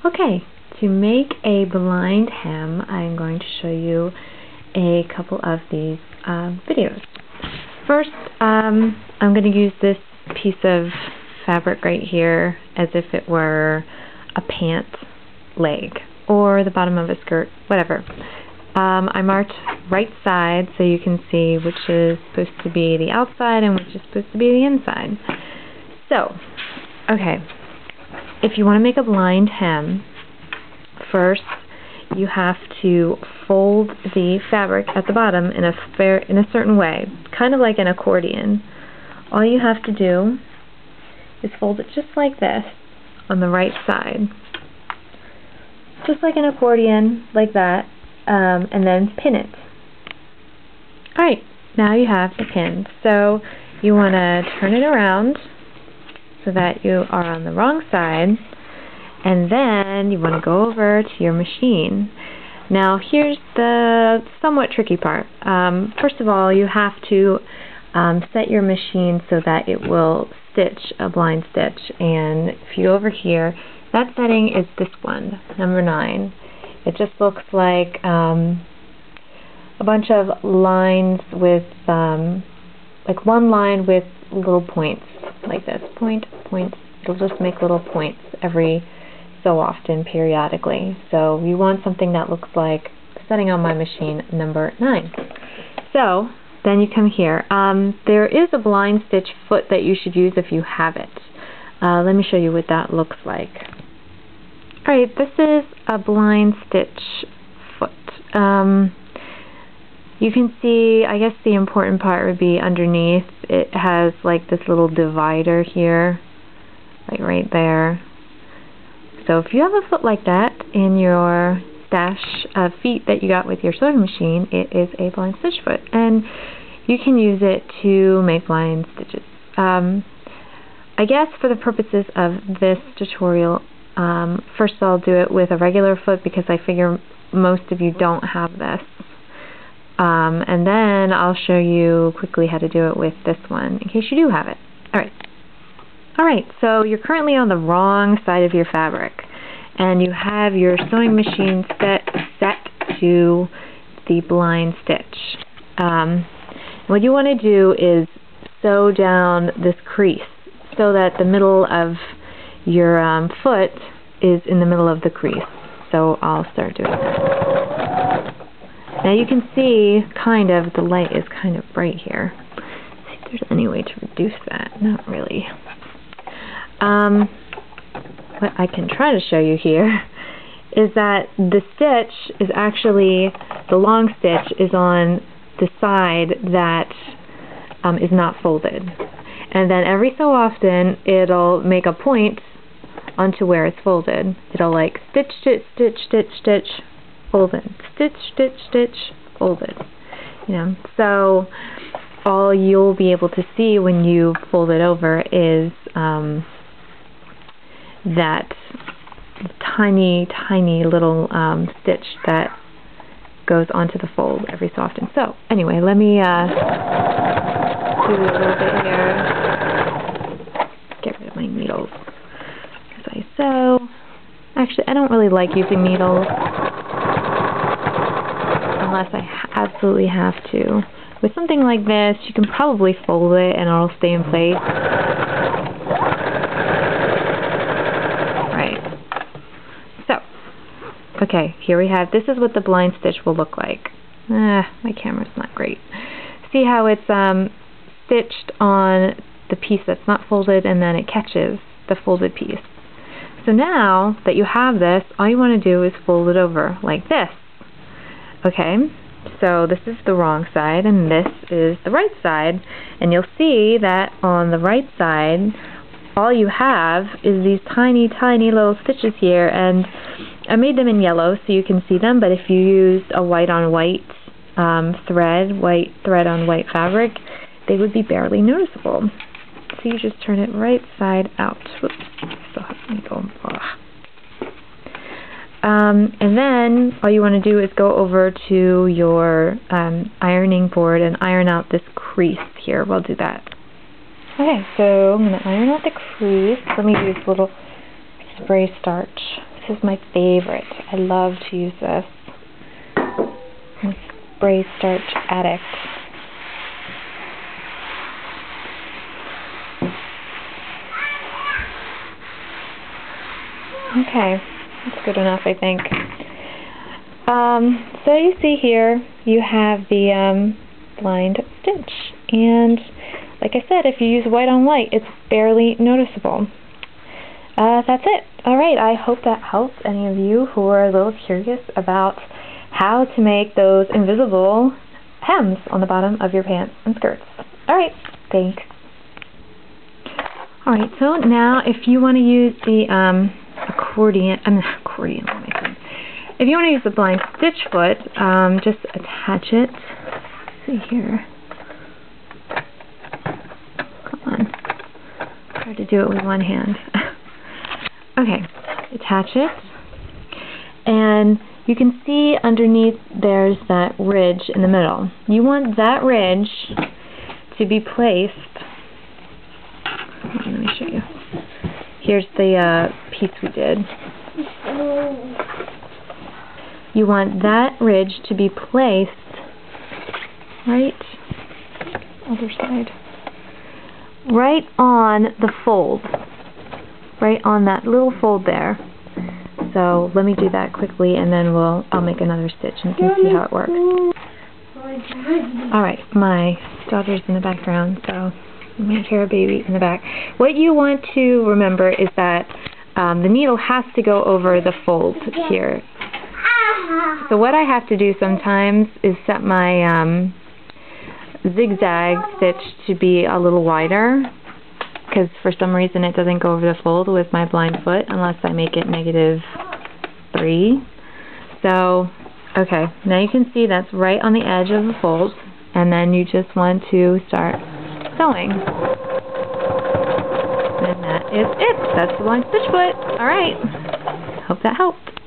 Okay, to make a blind hem, I'm going to show you a couple of these videos. First, I'm going to use this piece of fabric right here as if it were a pant leg or the bottom of a skirt, whatever. I marked right side so you can see which is supposed to be the outside and which is supposed to be the inside. So, okay, if you want to make a blind hem, first you have to fold the fabric at the bottom in a certain way, kind of like an accordion. All you have to do is fold it just like this on the right side, just like an accordion, like that, and then pin it. Alright, now you have the pin. So you want to turn it around so that you are on the wrong side, and then you want to go over to your machine. Now here's the somewhat tricky part. First of all, you have to set your machine so that it will stitch a blind stitch, and if you go over here, that setting is this one, number 9. It just looks like a bunch of lines with like one line with little points like this, point, point. It'll just make little points every so often, periodically. So you want something that looks like setting on my machine number 9. So then you come here. There is a blind stitch foot that you should use if you have it. Let me show you what that looks like. Alright, this is a blind stitch foot. You can see, I guess the important part would be underneath. It has like this little divider here, like right there. So if you have a foot like that in your stash of feet that you got with your sewing machine, it is a blind stitch foot, and you can use it to make blind stitches. I guess for the purposes of this tutorial, first I'll do it with a regular foot because I figure most of you don't have this. And then I'll show you quickly how to do it with this one in case you do have it. Alright, so you're currently on the wrong side of your fabric, and you have your sewing machine set to the blind stitch. What you want to do is sew down this crease so that the middle of your foot is in the middle of the crease. So I'll start doing that. Now you can see kind of the light is kind of bright here. Let's see if there's any way to reduce that. Not really. What I can try to show you here is that the stitch is actually, the long stitch is on the side that is not folded. And then every so often it'll make a point onto where it's folded. It'll like stitch, stitch, stitch, stitch, stitch, folded, stitch, stitch, stitch, folded. You know, so all you'll be able to see when you fold it over is that tiny, tiny little stitch that goes onto the fold every so often. So anyway, let me do a little bit here. Get rid of my needles as I sew. Actually, I don't really like using needles unless I absolutely have to. With something like this, you can probably fold it and it'll stay in place. Okay, here we have, this is what the blind stitch will look like. My camera's not great. See how it's stitched on the piece that's not folded, and then it catches the folded piece. So now that you have this, all you want to do is fold it over like this. Okay, so this is the wrong side and this is the right side, and you'll see that on the right side all you have is these tiny, tiny little stitches here, and I made them in yellow so you can see them, but if you used a white on white white thread on white fabric, they would be barely noticeable. So you just turn it right side out. Whoops, still have a needle. And then all you want to do is go over to your ironing board and iron out this crease here. We'll do that. Okay, so I'm going to iron out the crease. Let me use a little spray starch is my favorite. I love to use this. I'm a spray starch addict. Okay, that's good enough, I think. So you see here, you have the blind stitch, and like I said, if you use white on white, it's barely noticeable. That's it. Alright, I hope that helps any of you who are a little curious about how to make those invisible hems on the bottom of your pants and skirts. Alright, thanks. Alright, so now if you want to use the if you want to use the blind stitch foot, just attach it. Let's see here. Come on. Try to do it with one hand. Okay, attach it. And you can see underneath there's that ridge in the middle. You want that ridge to be placed. Let me show you. Here's the piece we did. You want that ridge to be placed right, other side, right on the fold, right on that little fold there. So let me do that quickly, and then I'll make another stitch and you can see how it works. Alright, my daughter's in the background, so you might hear a baby in the back. What you want to remember is that the needle has to go over the fold here. So what I have to do sometimes is set my zigzag stitch to be a little wider, because for some reason it doesn't go over the fold with my blind foot unless I make it -3. So, okay, now you can see that's right on the edge of the fold, and then you just want to start sewing. And that is it. That's the blind stitch foot. Alright, hope that helped.